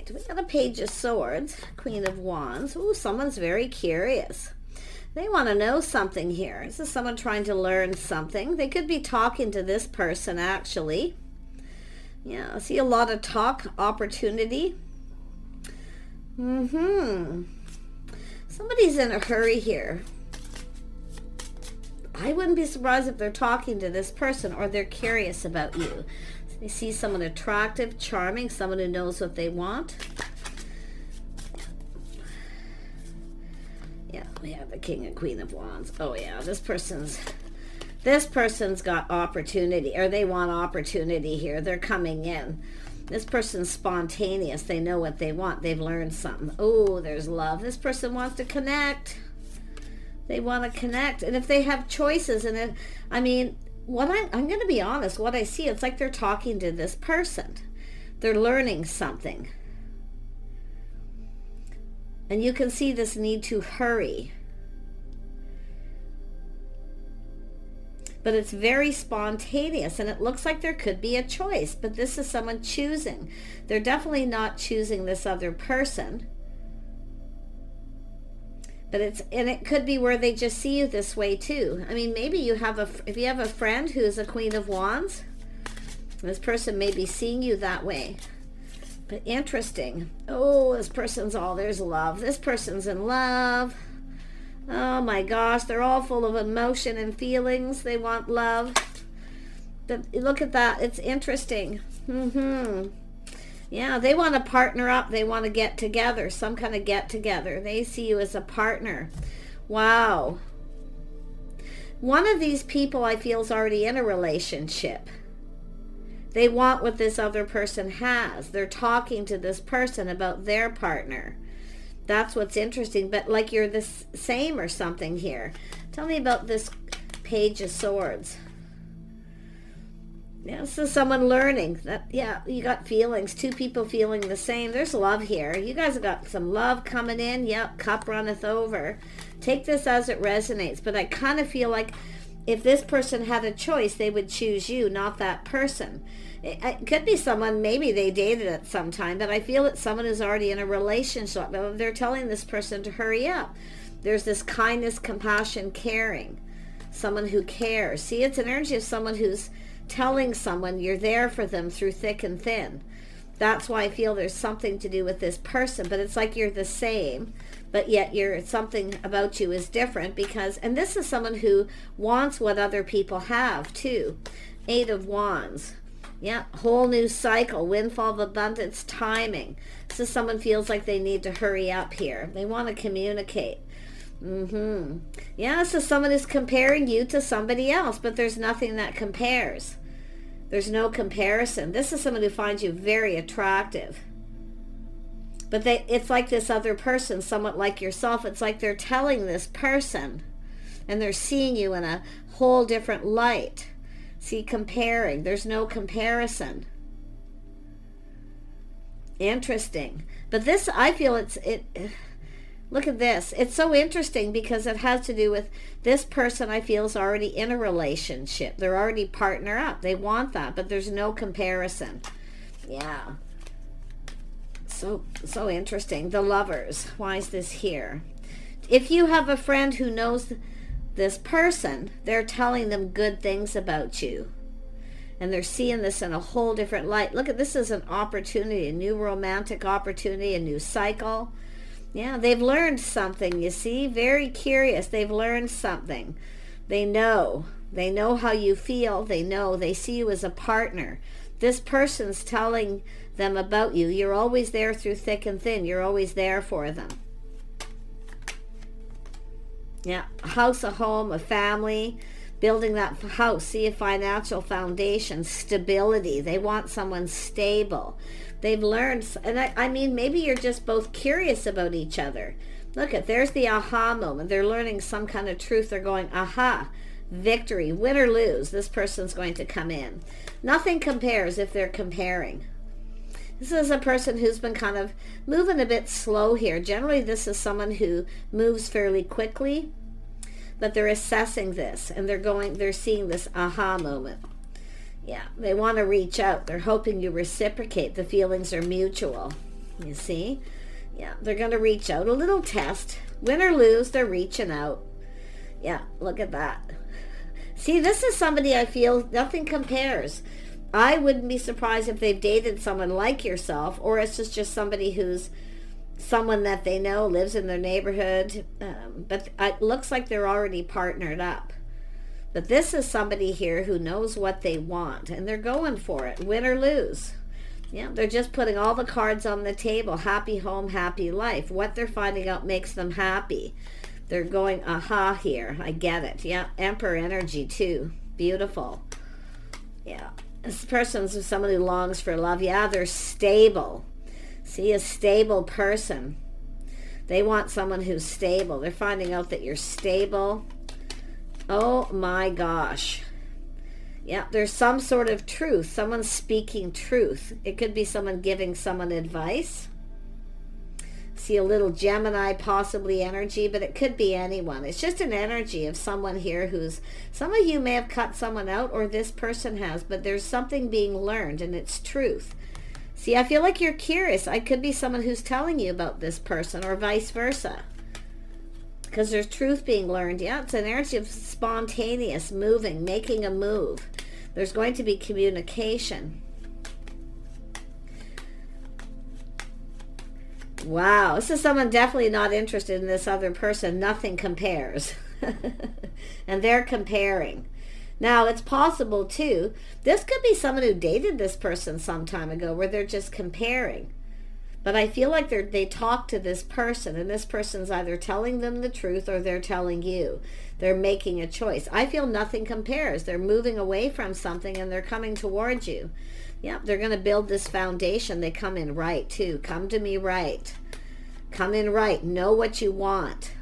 right, we got a Page of Swords, Queen of Wands. Ooh, someone's very curious. They want to know something here. This is someone trying to learn something. They could be talking to this person, actually. Yeah, I see a lot of talk opportunity. Somebody's in a hurry here. I wouldn't be surprised if they're talking to this person or they're curious about you. They see someone attractive, charming, someone who knows what they want. Yeah, we have the King and Queen of Wands. Oh yeah, this person's got opportunity, or they want opportunity here. They're coming in. This person's spontaneous. They know what they want. They've learned something. Oh, there's love. This person wants to connect. They want to connect. And if they have choices, and it, I mean, what I'm going to be honest, what I see, it's like they're talking to this person. They're learning something. And you can see this need to hurry. But it's very spontaneous, and it looks like there could be a choice, but this is someone choosing. They're definitely not choosing this other person. But it could be where they just see you this way too. I mean, maybe if you have a friend who's a Queen of Wands, this person may be seeing you that way. But interesting. Oh, this person's there's love. This person's in love. Oh my gosh, they're all full of emotion and feelings. They want love. But look at that. It's interesting. Yeah, they want to partner up. They want to get together, some kind of get together. They see you as a partner. Wow. One of these people I feel is already in a relationship. They want what this other person has. They're talking to this person about their partner. That's what's interesting. But like you're the same or something here. Tell me about this Page of Swords. Yeah, this is someone learning. Yeah, you got feelings. Two people feeling the same. There's love here. You guys have got some love coming in. Yep, cup runneth over. Take this as it resonates. But I kind of feel like if this person had a choice, they would choose you, not that person. It could be someone, maybe they dated at some time, but I feel it's someone who's already in a relationship. They're telling this person to hurry up. There's this kindness, compassion, caring. Someone who cares. See, it's an energy of someone who's telling someone you're there for them through thick and thin. That's why I feel there's something to do with this person, but it's like you're the same, but yet something about you is different and this is someone who wants what other people have too. 8 of Wands. Yeah, whole new cycle, windfall of abundance, timing. So someone feels like they need to hurry up here. They want to communicate. Yeah, so someone is comparing you to somebody else, but there's nothing that compares. There's no comparison. This is someone who finds you very attractive. But it's like this other person, somewhat like yourself. It's like they're telling this person, and they're seeing you in a whole different light. See, comparing. There's no comparison. Interesting. But this, I feel look at this. It's so interesting because it has to do with this person I feel is already in a relationship. They're already partner up. They want that, but there's no comparison. Yeah. So interesting. The Lovers. Why is this here? If you have a friend who knows this person, they're telling them good things about you. And they're seeing this in a whole different light. Look at this as an opportunity, a new romantic opportunity, a new cycle. Yeah, they've learned something, you see. Very curious. They've learned something. They know how you feel. They see you as a partner. This person's telling them about you. You're always there through thick and thin. You're always there for them. Yeah, a house, a home, a family, building that house. See, a financial foundation, stability. They want someone stable. They've learned, and I mean, maybe you're just both curious about each other. Look there's the aha moment. They're learning some kind of truth. They're going, aha, victory, win or lose. This person's going to come in. Nothing compares if they're comparing. This is a person who's been kind of moving a bit slow here. Generally, this is someone who moves fairly quickly, but they're assessing this, and they're seeing this aha moment. Yeah, they want to reach out. They're hoping you reciprocate. The feelings are mutual. You see? Yeah, they're going to reach out. A little test. Win or lose, they're reaching out. Yeah, look at that. See, this is somebody I feel nothing compares. I wouldn't be surprised if they've dated someone like yourself, or it's just somebody who's someone that they know, lives in their neighborhood. But it looks like they're already partnered up. But this is somebody here who knows what they want, and they're going for it, win or lose. Yeah, they're just putting all the cards on the table. Happy home, happy life. What they're finding out makes them happy. They're going, aha, here. I get it. Yeah, Emperor energy too. Beautiful. Yeah, this person's someone who longs for love. Yeah, they're stable. See, a stable person. They want someone who's stable. They're finding out that you're stable. Oh my gosh. Yeah, there's some sort of truth. Someone's speaking truth. It could be someone giving someone advice. See a little Gemini possibly energy, but it could be anyone. It's just an energy of someone here who's, some of you may have cut someone out, or this person has, but there's something being learned, and it's truth. See, I feel like you're curious. I could be someone who's telling you about this person, or vice versa. Because there's truth being learned. Yeah, it's an energy of spontaneous, moving, making a move. There's going to be communication. Wow, this is someone definitely not interested in this other person. Nothing compares. And they're comparing. Now, it's possible, too, this could be someone who dated this person some time ago, where they're just comparing. But I feel like they talk to this person, and this person's either telling them the truth or they're telling you. They're making a choice. I feel nothing compares. They're moving away from something, and they're coming towards you. Yep, they're going to build this foundation. They come in right, too. Come to me right. Come in right. Know what you want.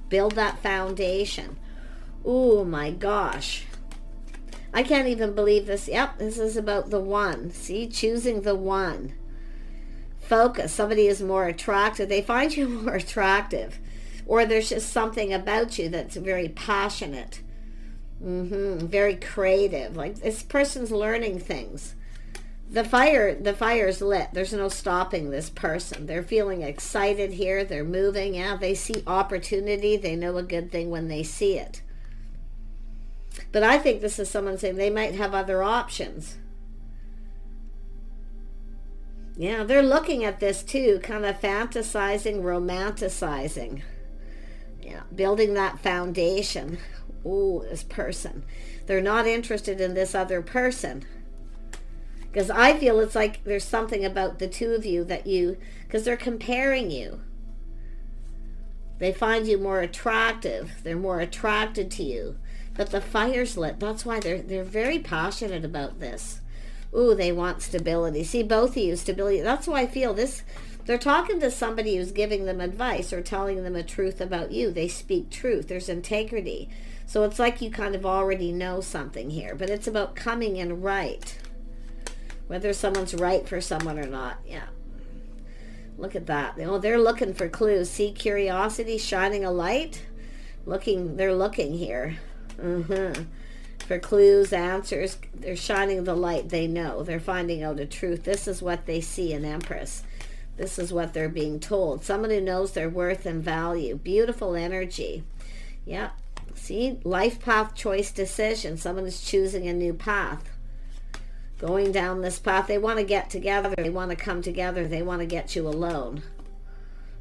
Build that foundation. Oh, my gosh. I can't even believe this. Yep, this is about the one. See, choosing the one. Focus. Somebody is more attractive. They find you more attractive. Or there's just something about you that's very passionate. Very creative. Like this person's learning things. The fire's lit. There's no stopping this person. They're feeling excited here. They're moving. Yeah, they see opportunity. They know a good thing when they see it. But I think this is someone saying they might have other options. Yeah, they're looking at this too, kind of fantasizing, romanticizing. Yeah, building that foundation. Ooh, this person. They're not interested in this other person. Because I feel it's like there's something about the two of you that because they're comparing you. They find you more attractive. They're more attracted to you. But the fire's lit. That's why they're very passionate about this. Ooh, they want stability. See, both of you, stability. That's why I feel this. They're talking to somebody who's giving them advice or telling them a truth about you. They speak truth. There's integrity. So it's like you kind of already know something here. But it's about coming in right. Whether someone's right for someone or not. Yeah. Look at that. They're looking for clues. See, curiosity, shining a light. They're looking here. For clues, answers. They're shining the light. They know. They're finding out a truth. This is what they see in Empress. This is what they're being told. Someone who knows their worth and value. Beautiful energy. Yeah. See? Life path, choice, decision. Someone is choosing a new path. Going down this path. They want to get together. They want to come together. They want to get you alone.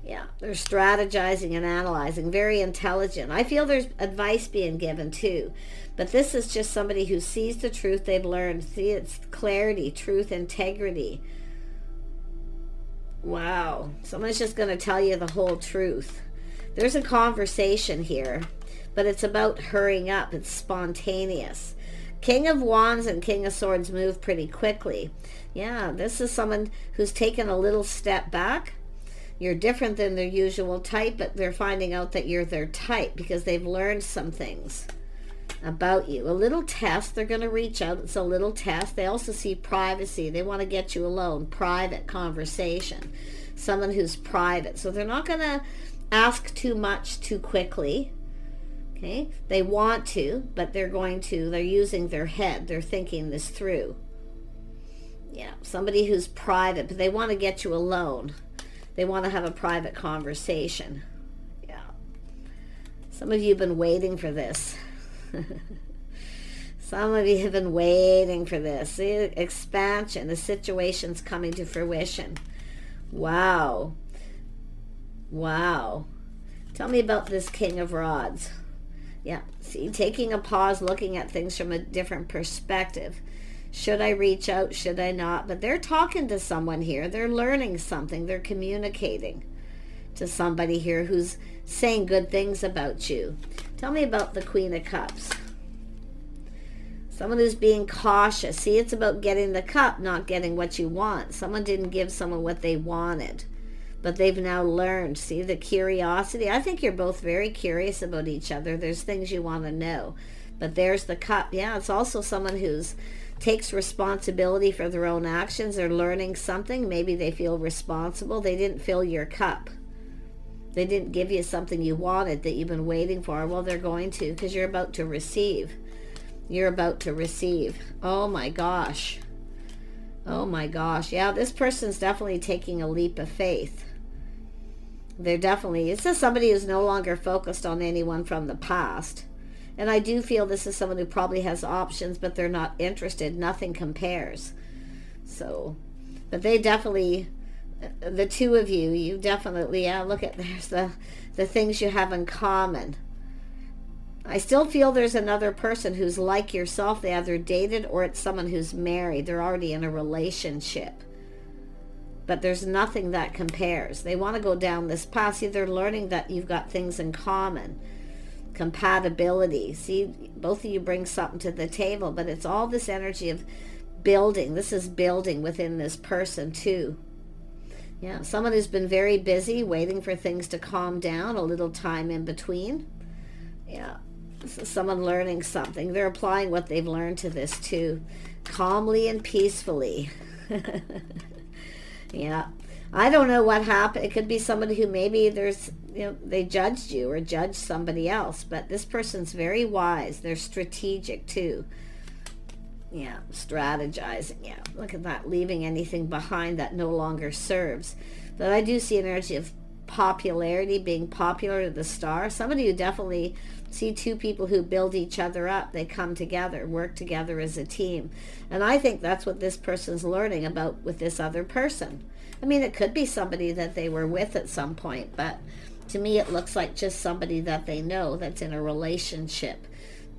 Yeah, they're strategizing and analyzing. Very intelligent. I feel there's advice being given too. But this is just somebody who sees the truth they've learned. See, it's clarity, truth, integrity. Wow. Someone's just going to tell you the whole truth. There's a conversation here, but it's about hurrying up. It's spontaneous. King of Wands and King of Swords move pretty quickly. Yeah, this is someone who's taken a little step back. You're different than their usual type, but they're finding out that you're their type because they've learned some things about you. A little test. They're going to reach out. It's a little test. They also see privacy. They want to get you alone. Private conversation. Someone who's private. So they're not going to ask too much too quickly. Okay? They want to, but they're using their head. They're thinking this through. Yeah, somebody who's private, but they want to get you alone. They want to have a private conversation. Yeah. Some of you have been waiting for this. Some of you have been waiting for this. See, expansion, the situation's coming to fruition. Wow. Wow. Tell me about this King of Rods. Yeah, see, taking a pause, looking at things from a different perspective. Should I reach out? Should I not? But they're talking to someone here. They're learning something. They're communicating to somebody here who's saying good things about you. Tell me about the Queen of Cups. Someone who's being cautious. See, it's about getting the cup, not getting what you want. Someone didn't give someone what they wanted, but they've now learned. See, the curiosity. I think you're both very curious about each other. There's things you want to know. But there's the cup. Yeah, it's also someone who's takes responsibility for their own actions. They're learning something. Maybe they feel responsible. They didn't fill your cup. They didn't give you something you wanted that you've been waiting for. Well, they're going to, because you're about to receive. You're about to receive. Oh my gosh. Oh my gosh. Yeah, this person's definitely taking a leap of faith. They're definitely, it's just somebody who's no longer focused on anyone from the past. And I do feel this is someone who probably has options, but they're not interested. Nothing compares. So, but they definitely, the two of you, you definitely, yeah, look at, there's the things you have in common. I still feel there's another person who's like yourself. They either dated or it's someone who's married. They're already in a relationship. But there's nothing that compares. They want to go down this path. See, they're learning that you've got things in common. Compatibility. See, both of you bring something to the table, but it's all this energy of building. This is building within this person too. Yeah, someone who's been very busy waiting for things to calm down, a little time in between. Yeah. Someone learning something. They're applying what they've learned to this too. Calmly and peacefully. Yeah. I don't know what happened. It could be somebody who maybe they judged you or judged somebody else. But this person's very wise. They're strategic too. Yeah. Strategizing. Yeah. Look at that. Leaving anything behind that no longer serves. But I do see an energy of popularity, being popular to the star. Somebody who definitely see two people who build each other up. They come together, work together as a team. And I think that's what this person's learning about with this other person. I mean, it could be somebody that they were with at some point, but to me it looks like just somebody that they know that's in a relationship,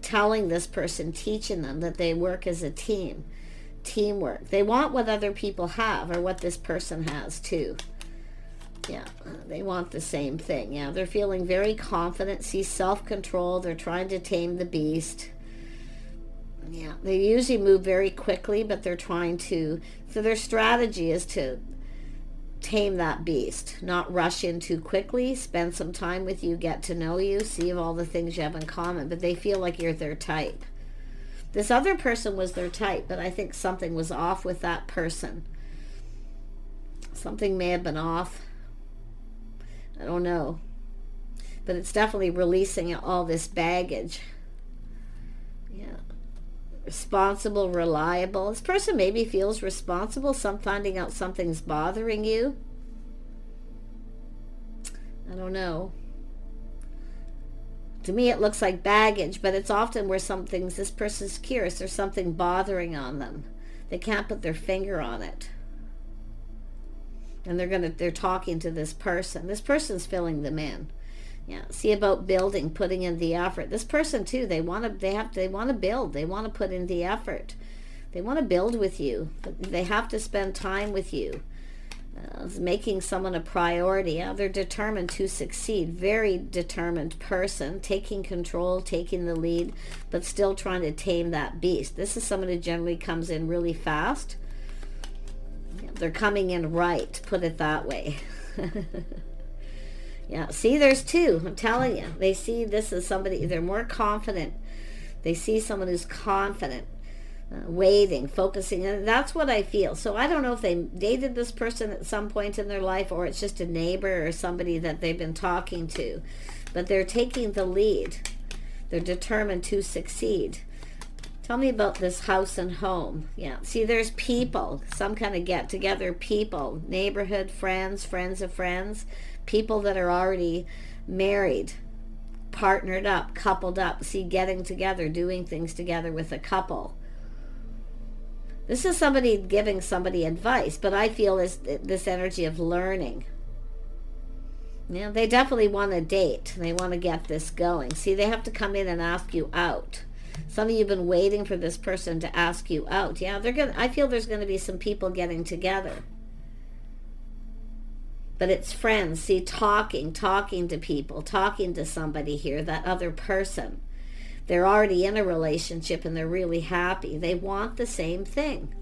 telling this person, teaching them that they work as a team. Teamwork. They want what other people have or what this person has too. Yeah, they want the same thing. Yeah, they're feeling very confident, see self-control. They're trying to tame the beast. Yeah, they usually move very quickly, but they're trying to, so their strategy is to tame that beast, not rush in too quickly, spend some time with you, get to know you, see all the things you have in common, but they feel like you're their type. This other person was their type, but I think something was off with that person. Something may have been off. I don't know. But it's definitely releasing all this baggage. Yeah. Responsible, reliable. This person maybe feels responsible. Finding out something's bothering you. I don't know. To me it looks like baggage, but it's often where this person's curious. There's something bothering on them. They can't put their finger on it. And they're talking to this person. This person's filling them in. Yeah. See about building, putting in the effort. This person too, they want to build. They want to put in the effort. They want to build with you. But they have to spend time with you. Making someone a priority. Yeah, they're determined to succeed. Very determined person, taking control, taking the lead, but still trying to tame that beast. This is someone who generally comes in really fast. They're coming in right, put it that way. Yeah, see, there's two. I'm telling you. They see this as somebody, they're more confident. They see someone who's confident, waiting, focusing, and that's what I feel. So I don't know if they dated this person at some point in their life, or it's just a neighbor or somebody that they've been talking to. But they're taking the lead. They're determined to succeed. Tell me about this house and home. Yeah, see, there's people, some kind of get together people, neighborhood, friends, friends of friends, people that are already married, partnered up, coupled up. See, getting together, doing things together with a couple. This is somebody giving somebody advice, but I feel this energy of learning. Yeah, they definitely want to date. They want to get this going. See, they have to come in and ask you out. Some of you have been waiting for this person to ask you out. Yeah, I feel there's going to be some people getting together. But it's friends. See, talking to people, talking to somebody here, that other person. They're already in a relationship and they're really happy. They want the same thing.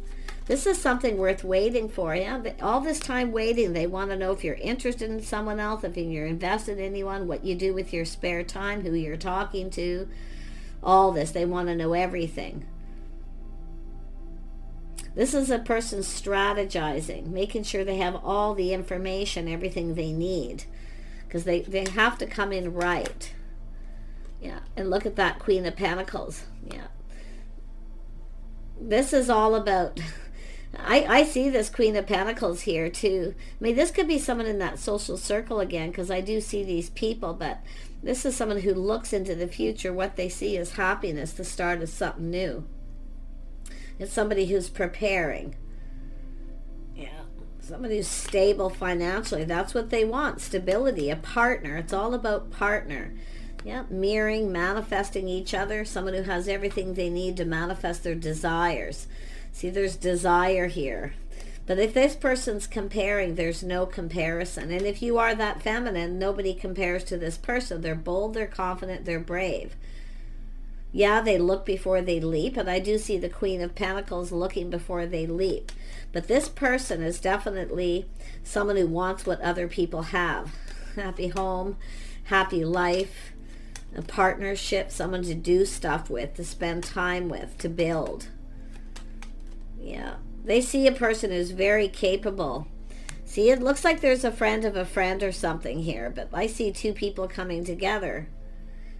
This is something worth waiting for. Yeah, all this time waiting, they want to know if you're interested in someone else, if you're invested in anyone, what you do with your spare time, who you're talking to. All this, they want to know everything. This is a person strategizing, making sure they have all the information, everything they need, because they have to come in right. Yeah, and look at that Queen of Pentacles. Yeah, this is all about, I see this Queen of Pentacles here too. I mean, this could be someone in that social circle again, because I do see these people, but this is someone who looks into the future. What they see is happiness, the start of something new. It's somebody who's preparing. Yeah, somebody who's stable financially. That's what they want, stability, a partner. It's all about partner. Yeah, mirroring, manifesting each other. Someone who has everything they need to manifest their desires. See, there's desire here. But if this person's comparing, there's no comparison. And if you are that feminine, nobody compares to this person. They're bold, they're confident, they're brave. Yeah, they look before they leap, and I do see the Queen of Pentacles looking before they leap. But this person is definitely someone who wants what other people have. Happy home, happy life, a partnership, someone to do stuff with, to spend time with, to build. Yeah. They see a person who's very capable. See, it looks like there's a friend of a friend or something here, but I see two people coming together.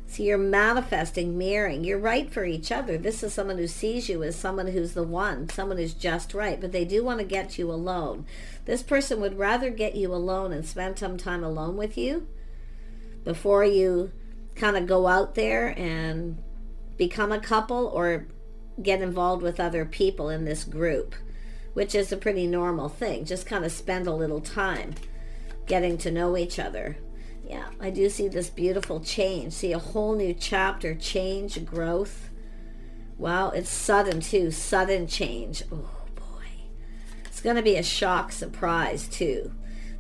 See, you're manifesting, mirroring. You're right for each other. This is someone who sees you as someone who's the one, someone who's just right, but they do want to get you alone. This person would rather get you alone and spend some time alone with you before you kind of go out there and become a couple or get involved with other people in this group, which is a pretty normal thing. Just kind of spend a little time getting to know each other. Yeah, I do see this beautiful change. See a whole new chapter, change, growth. Wow, it's sudden too, sudden change. Oh boy. It's going to be a shock surprise too.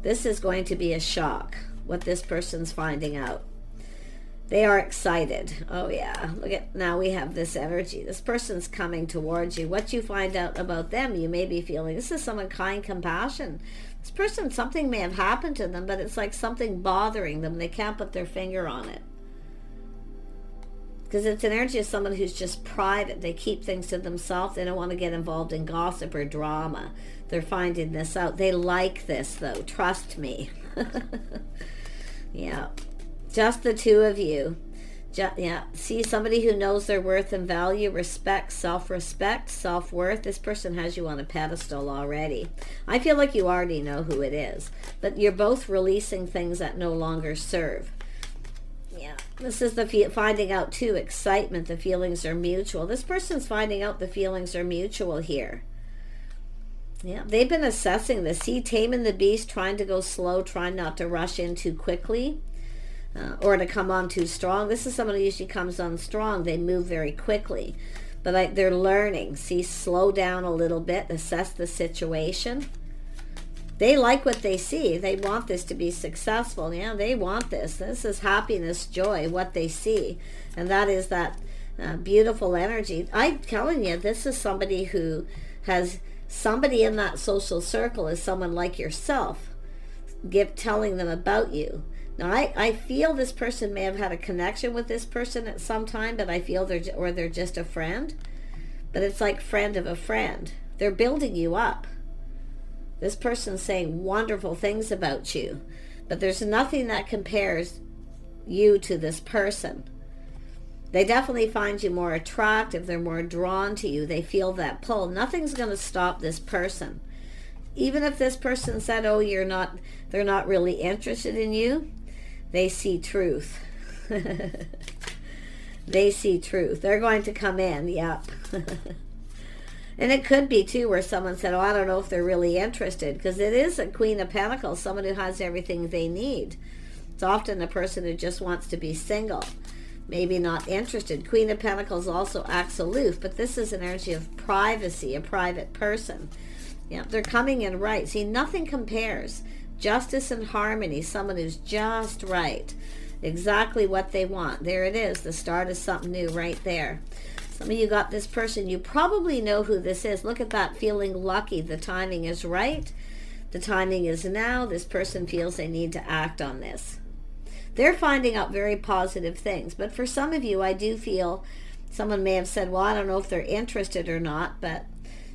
This is going to be a shock, what this person's finding out. They are excited. Oh yeah, look at, now we have this energy. This person's coming towards you. What you find out about them, you may be feeling, this is someone kind, compassion. This person, something may have happened to them, but it's like something bothering them. They can't put their finger on it. Because it's an energy of someone who's just private. They keep things to themselves. They don't want to get involved in gossip or drama. They're finding this out. They like this though, trust me. Yeah. Just the two of you. Yeah, see somebody who knows their worth and value, respect, self-respect, self-worth. This person has you on a pedestal already. I feel like you already know who it is, but you're both releasing things that no longer serve. Yeah, this is the finding out too, excitement. The feelings are mutual. This person's finding out the feelings are mutual here. Yeah, they've been assessing this. See, taming the beast, trying to go slow, trying not to rush in too quickly. Or to come on too strong. This is someone who usually comes on strong. They move very quickly. But they're learning. See, slow down a little bit. Assess the situation. They like what they see. They want this to be successful. Yeah, they want this. This is happiness, joy, what they see. And that is that beautiful energy. I'm telling you, this is somebody who has, somebody in that social circle is someone like yourself, telling them about you. Now, I feel this person may have had a connection with this person at some time, but I feel they're just a friend. But it's like friend of a friend. They're building you up. This person's saying wonderful things about you, but there's nothing that compares you to this person. They definitely find you more attractive. They're more drawn to you. They feel that pull. Nothing's going to stop this person. Even if this person said, oh, they're not really interested in you, they see truth. They see truth. They're going to come in, yep. And it could be, too, where someone said, oh, I don't know if they're really interested, because it is a Queen of Pentacles, someone who has everything they need. It's often a person who just wants to be single, maybe not interested. Queen of Pentacles also acts aloof, but this is an energy of privacy, a private person. Yeah, they're coming in right. See, nothing compares. Justice and harmony, someone who's just right. Exactly what they want. There it is, the start of something new right there. Some of you got this person, you probably know who this is. Look at that, feeling lucky. The timing is right. The timing is now. This person feels they need to act on this. They're finding out very positive things. But for some of you, I do feel someone may have said, well, I don't know if they're interested or not, but,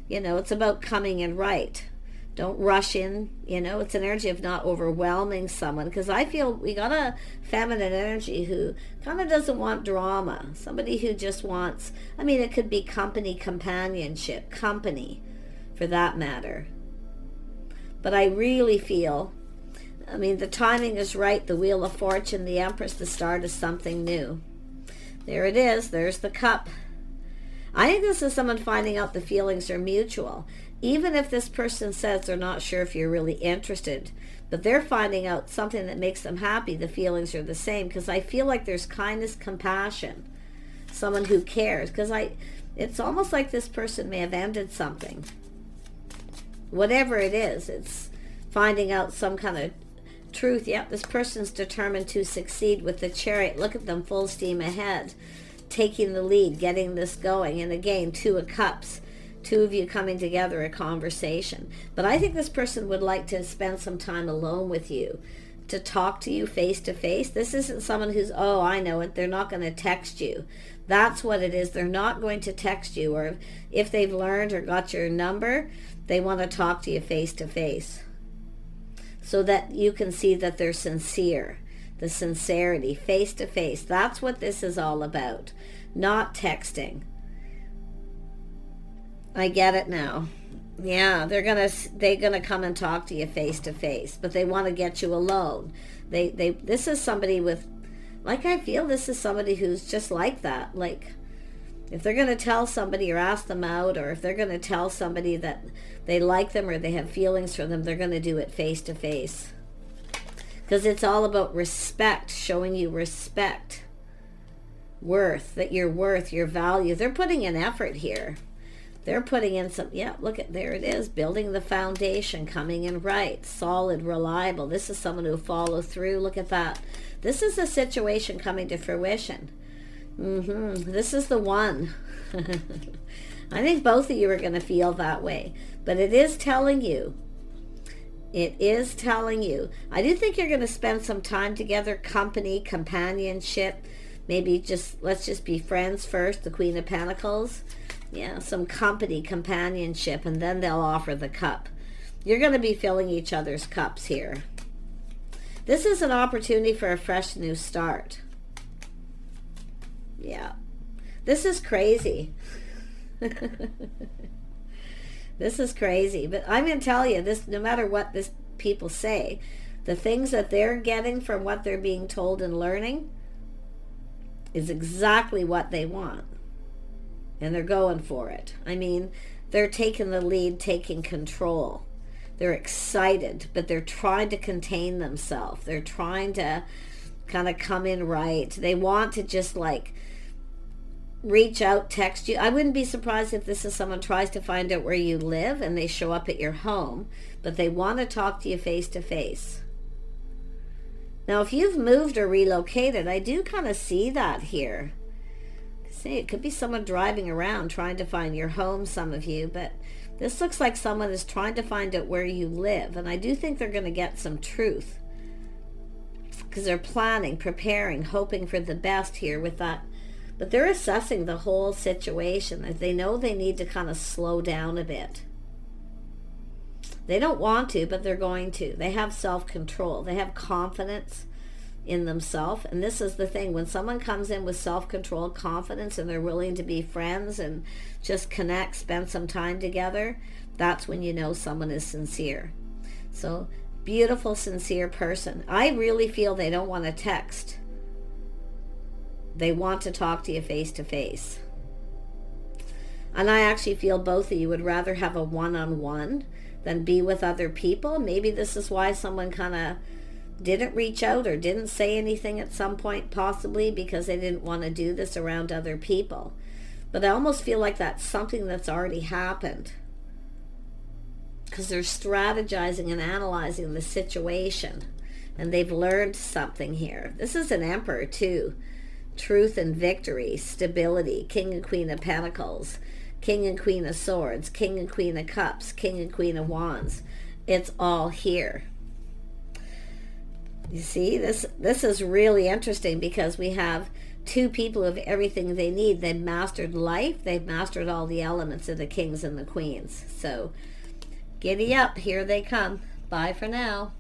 you know, it's about coming in right. Don't rush in, you know, it's an energy of not overwhelming someone, because I feel we got a feminine energy who kind of doesn't want drama. Somebody who just wants, I mean, it could be company, companionship, company, for that matter. But I really feel, I mean, the timing is right, the Wheel of Fortune, the Empress, the start of something new. There it is, there's the Cup. I think this is someone finding out the feelings are mutual. Even if this person says they're not sure if you're really interested, but they're finding out something that makes them happy, the feelings are the same, because I feel like there's kindness, compassion, someone who cares, because it's almost like this person may have ended something. Whatever it is, it's finding out some kind of truth. Yep, this person's determined to succeed with the Chariot. Look at them, full steam ahead, taking the lead, getting this going. And again, Two of Cups. Two of you coming together, a conversation. But I think this person would like to spend some time alone with you, to talk to you face to face. This isn't someone who's, oh, I know it, they're not going to text you. That's what it is. They're not going to text you, or if they've learned or got your number, they want to talk to you face to face, so that you can see that they're sincere. The sincerity, face to face. That's what this is all about, not texting. I get it now. Yeah, they're gonna come and talk to you face to face, but they want to get you alone. This is somebody with, like, I feel this is somebody who's just like that. Like, if they're gonna tell somebody or ask them out, or if they're gonna tell somebody that they like them or they have feelings for them, they're gonna do it face to face. Because it's all about respect, showing you respect, worth, that you're worth, your value. They're putting in effort here. They're putting in some, yeah, look at, there it is, building the foundation, coming in right, solid, reliable. This is someone who follows through. Look at that. This is a situation coming to fruition. This is the one. I think both of you are going to feel that way. But it is telling you. It is telling you. I do think you're going to spend some time together, company, companionship. Maybe let's just be friends first, the Queen of Pentacles. Yeah, some company, companionship, and then they'll offer the cup. You're going to be filling each other's cups here. This is an opportunity for a fresh new start. Yeah. This is crazy. This is crazy. But I'm going to tell you, this, no matter what this people say, the things that they're getting from what they're being told and learning is exactly what they want. And they're going for it. I mean, they're taking the lead, taking control. They're excited, but they're trying to contain themselves. They're trying to kind of come in right. They want to just like reach out, text you. I wouldn't be surprised if this is someone tries to find out where you live and they show up at your home, but they want to talk to you face to face. Now, if you've moved or relocated, I do kind of see that here. See, it could be someone driving around trying to find your home, some of you, but this looks like someone is trying to find out where you live, and I do think they're going to get some truth, because they're planning, preparing, hoping for the best here with that, but they're assessing the whole situation. They know they need to kind of slow down a bit. They don't want to, but they're going to. They have self-control. They have confidence. in themselves. And this is the thing, when someone comes in with self-control, confidence, and they're willing to be friends and just connect, spend some time together, that's when you know someone is sincere. So beautiful, sincere person. I really feel they don't want to text. They want to talk to you face to face. And I actually feel both of you would rather have a one-on-one than be with other people. Maybe this is why someone kind of didn't reach out or didn't say anything at some point, possibly because they didn't want to do this around other people. But I almost feel like that's something that's already happened, because they're strategizing and analyzing the situation, and they've learned something here. This is an Emperor too. Truth and victory, stability, King and Queen of Pentacles, King and Queen of Swords, King and Queen of Cups, King and Queen of Wands. It's all here. You see, this is really interesting, because we have two people who have everything they need. They've mastered life. They've mastered all the elements of the kings and the queens. So giddy up, here they come. Bye for now.